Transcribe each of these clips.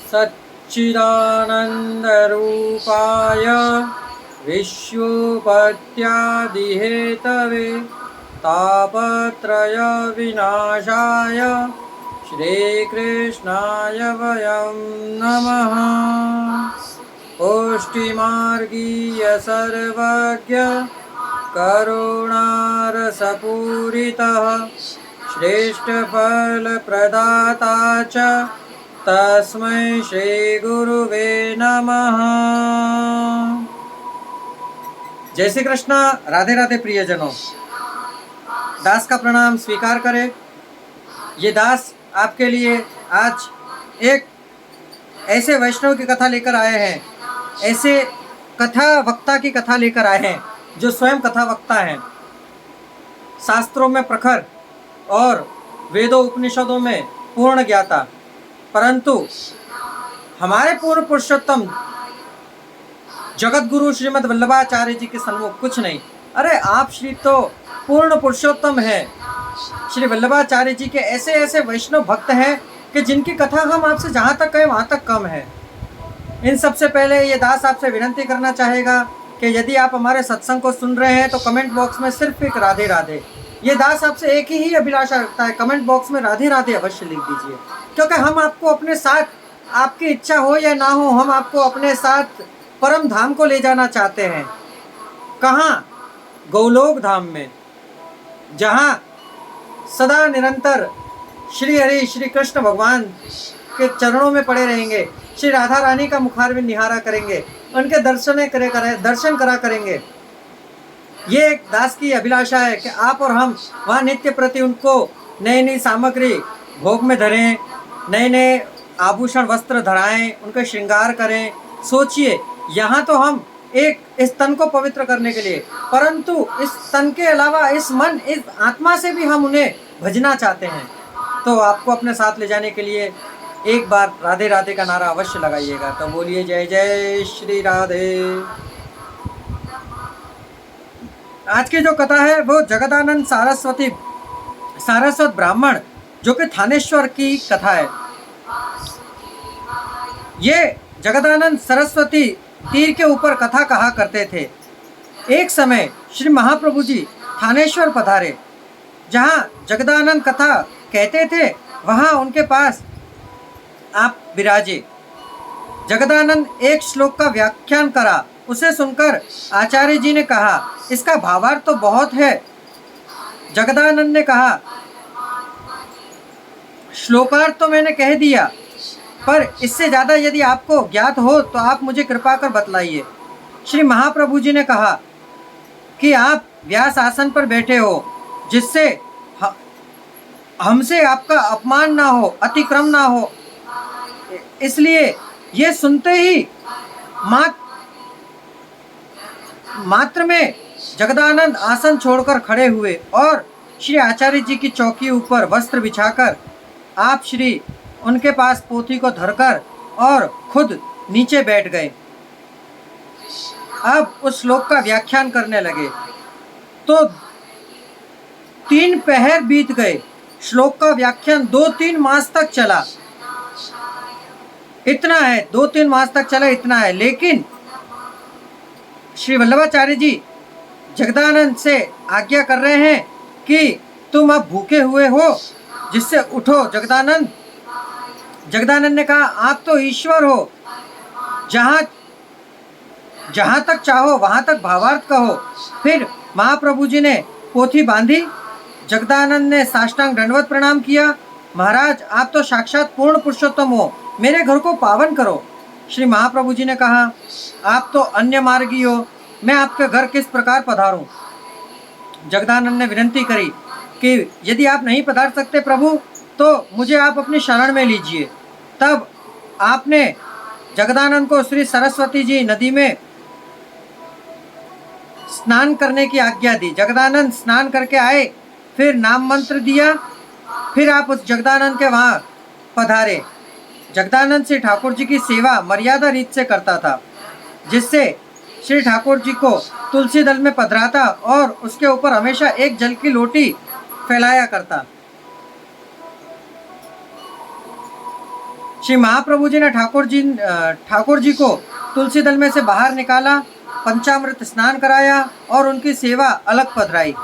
सच्चिदानन्दरूपाय विश्वोपत्यादिहेतवे तापत्रयविनाशाय श्रीकृष्णाय वयं नमः। पुष्टिमार्गीय सर्वज्ञ करुणारसपूरितः श्रेष्ठफलप्रदाता च तस्मै श्रीगुरुवे नमः। जय श्री कृष्ण। राधे राधे प्रियजनों, दास का प्रणाम स्वीकार करें। ये दास आपके लिए आज एक ऐसे वैष्णव की कथा लेकर आए हैं, ऐसे कथा वक्ता की कथा लेकर आए हैं जो स्वयं कथा वक्ता हैं, शास्त्रों में प्रखर और वेदों उपनिषदों में पूर्ण ज्ञाता, परंतु हमारे पूर्ण पुरुषोत्तम जगत गुरु श्रीमद् वल्लभाचार्य जी के सन्मुख कुछ नहीं। अरे आप श्री तो पूर्ण पुरुषोत्तम हैं। श्री वल्लभाचार्य जी के ऐसे ऐसे वैष्णव भक्त हैं कि जिनकी कथा हम आपसे जहाँ तक कहें वहाँ तक कम है। इन सबसे पहले ये दास आपसे विनती करना चाहेगा कि यदि आप हमारे सत्संग को सुन रहे हैं तो कमेंट बॉक्स में सिर्फ एक राधे राधे। ये दास आपसे एक ही अभिलाषा रखता है, कमेंट बॉक्स में राधे राधे अवश्य लिख दीजिए, क्योंकि हम आपको अपने साथ, आपकी इच्छा हो या ना हो, हम आपको अपने साथ परम धाम को ले जाना चाहते हैं। कहाँ? गौलोक धाम में, जहाँ सदा निरंतर श्री हरि श्री कृष्ण भगवान के चरणों में पड़े रहेंगे, श्री राधा रानी का मुखारविंद निहारा करेंगे, उनके दर्शन करा करेंगे। ये एक दास की अभिलाषा है कि आप और हम वहाँ नित्य प्रति उनको नई नई सामग्री भोग में धरें, नए नए आभूषण वस्त्र धराएं, उनका श्रृंगार करें। सोचिए, यहाँ तो हम एक इस तन को पवित्र करने के लिए, परंतु इस तन के अलावा इस मन, इस आत्मा से भी हम उन्हें भजना चाहते हैं। तो आपको अपने साथ ले जाने के लिए एक बार राधे राधे का नारा अवश्य लगाइएगा। तो बोलिए जय जय श्री राधे। आज की जो कथा है वो जगदानंद सारस्वत ब्राह्मण, जो कि थानेश्वर की कथा है। ये जगदानंद सरस्वती तीर के ऊपर कथा कहा करते थे। एक समय श्री महाप्रभु जी थानेश्वर पधारे। जहाँ जगदानंद कथा कहते थे वहाँ उनके पास आप विराजे। जगदानंद एक श्लोक का व्याख्यान करा। उसे सुनकर आचार्य जी ने कहा, इसका भावार्थ तो बहुत है। जगदानंद ने कहा, श्लोकार्थ तो मैंने कह दिया, पर इससे ज़्यादा यदि आपको ज्ञात हो तो आप मुझे कृपा कर बतलाइए। श्री महाप्रभु जी ने कहा कि आप व्यास आसन पर बैठे हो, जिससे हमसे आपका अपमान ना हो, अतिक्रम ना हो, इसलिए ये सुनते ही मात्र में जगदानंद आसन छोड़कर खड़े हुए और श्री आचार्य जी की चौकी ऊपर वस्त्र बिछाकर आप श्री उनके पास पोथी को धरकर और खुद नीचे बैठ गए। अब उस श्लोक का व्याख्यान करने लगे तो 3 पहर बीत गए। श्लोक का व्याख्यान 2-3 मास तक चला। इतना है, 2-3 मास तक चला, इतना है। लेकिन श्री वल्लभाचार्य जी जगदानंद से आज्ञा कर रहे हैं कि तुम अब भूखे हुए हो, जिससे उठो। जगदानंद ने कहा, आप तो ईश्वर हो, जहाँ तक चाहो वहाँ तक भावार्थ कहो। फिर महाप्रभु जी ने पोथी बांधी। जगदानंद ने साष्टांग दंडवत प्रणाम किया। महाराज, आप तो साक्षात पूर्ण पुरुषोत्तम हो, मेरे घर को पावन करो। श्री महाप्रभु जी ने कहा, आप तो अन्य मार्गी हो, मैं आपके घर किस प्रकार पधारूं? जगदानंद ने विनती करी कि यदि आप नहीं पधार सकते प्रभु, तो मुझे आप अपनी शरण में लीजिए। तब आपने जगदानंद को श्री सरस्वती जी नदी में स्नान करने की आज्ञा दी। जगदानंद स्नान करके आए, फिर नाम मंत्र दिया, फिर आप उस जगदानंद के वहाँ पधारे। जगदानंद श्री ठाकुर जी की सेवा मर्यादा रीत से करता था, जिससे श्री ठाकुर जी को तुलसी दल में पधराता और उसके ऊपर हमेशा एक जल की लोटी फैलाया करता। श्री महाप्रभु जी ने ठाकुर जी को तुलसी दल में से बाहर निकाला, पंचामृत स्नान कराया और उनकी सेवा अलग पधराई,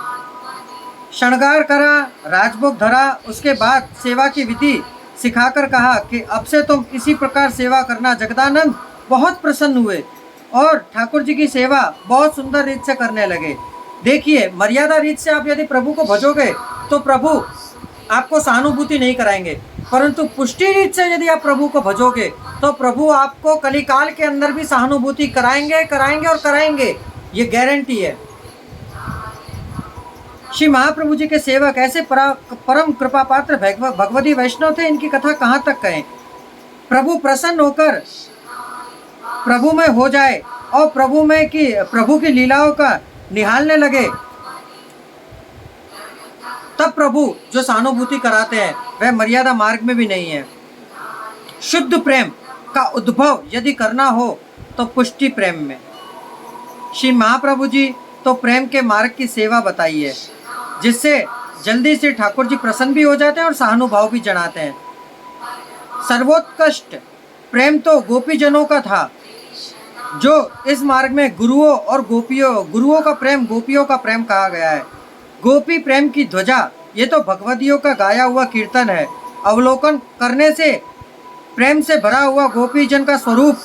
शृंगार करा, राजभोग धरा। उसके बाद सेवा की विधि सिखाकर कहा कि अब से तुम इसी प्रकार सेवा करना। जगदानंद बहुत प्रसन्न हुए और ठाकुर जी की सेवा बहुत सुंदर रीत से करने लगे। देखिए, मर्यादा रीत से आप यदि प्रभु को भजोगे तो प्रभु आपको सहानुभूति नहीं कराएंगे, परंतु पुष्टि रीत से यदि आप प्रभु को भजोगे तो प्रभु आपको कलिकाल के अंदर भी सहानुभूति कराएंगे और कराएंगे, ये गारंटी है। श्री महाप्रभु जी के सेवक ऐसे परम कृपा पात्र भगवती वैष्णव थे, इनकी कथा कहाँ तक कहें। प्रभु प्रसन्न होकर प्रभु में हो जाए और प्रभु की लीलाओं का निहालने लगे, तब प्रभु जो सहानुभूति कराते हैं वह मर्यादा मार्ग में भी नहीं है। शुद्ध प्रेम का उद्भव यदि करना हो तो पुष्टि प्रेम में। श्री महाप्रभु जी तो प्रेम के मार्ग की सेवा बताई है, जिससे जल्दी से ठाकुर जी प्रसन्न भी हो जाते हैं और सहानुभाव भी जनाते हैं। सर्वोत्कृष्ट प्रेम तो गोपीजनों का था, जो इस मार्ग में गुरुओं का प्रेम गोपियों का प्रेम कहा गया है। गोपी प्रेम की ध्वजा, ये तो भगवदियों का गाया हुआ कीर्तन है। अवलोकन करने से प्रेम से भरा हुआ गोपीजन का स्वरूप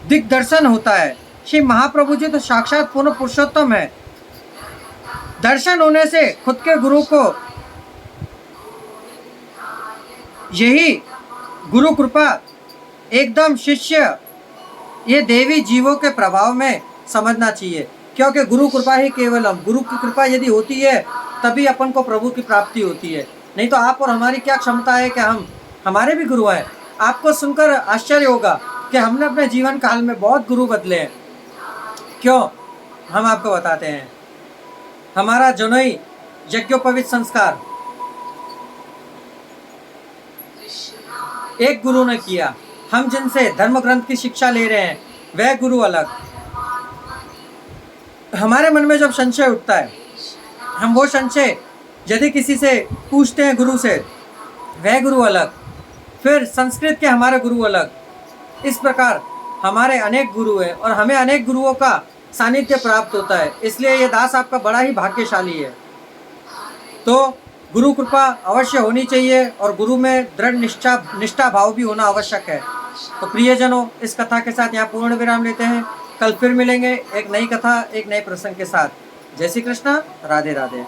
दिग्दर्शन होता है। श्री महाप्रभु जी तो साक्षात पूर्ण पुरुषोत्तम है। दर्शन होने से खुद के गुरु को यही गुरु कृपा एकदम शिष्य ये देवी जीवों के प्रभाव में समझना चाहिए, क्योंकि गुरु कृपा ही केवलम, गुरु की कृपा यदि होती है तभी अपन को प्रभु की प्राप्ति होती है। नहीं तो आप और हमारी क्या क्षमता है कि हमारे भी गुरु हैं। आपको सुनकर आश्चर्य होगा कि हमने अपने जीवन काल में बहुत गुरु बदले हैं। क्यों? हम आपको बताते हैं। हमारा जनोई यज्ञोपवीत संस्कार एक गुरु ने किया। हम जिनसे धर्म ग्रंथ की शिक्षा ले रहे हैं वह गुरु अलग। हमारे मन में जब संशय उठता है, हम वो संशय यदि किसी से पूछते हैं गुरु से, वह गुरु अलग। फिर संस्कृत के हमारे गुरु अलग। इस प्रकार हमारे अनेक गुरु हैं और हमें अनेक गुरुओं का सानिध्य प्राप्त होता है। इसलिए ये दास आपका बड़ा ही भाग्यशाली है। तो गुरु कृपा अवश्य होनी चाहिए और गुरु में दृढ़ निष्ठा भाव भी होना आवश्यक है। तो प्रियजनों, इस कथा के साथ यहाँ पूर्ण विराम लेते हैं। कल फिर मिलेंगे एक नई कथा, एक नए प्रसंग के साथ। जय श्री कृष्णा, राधे राधे।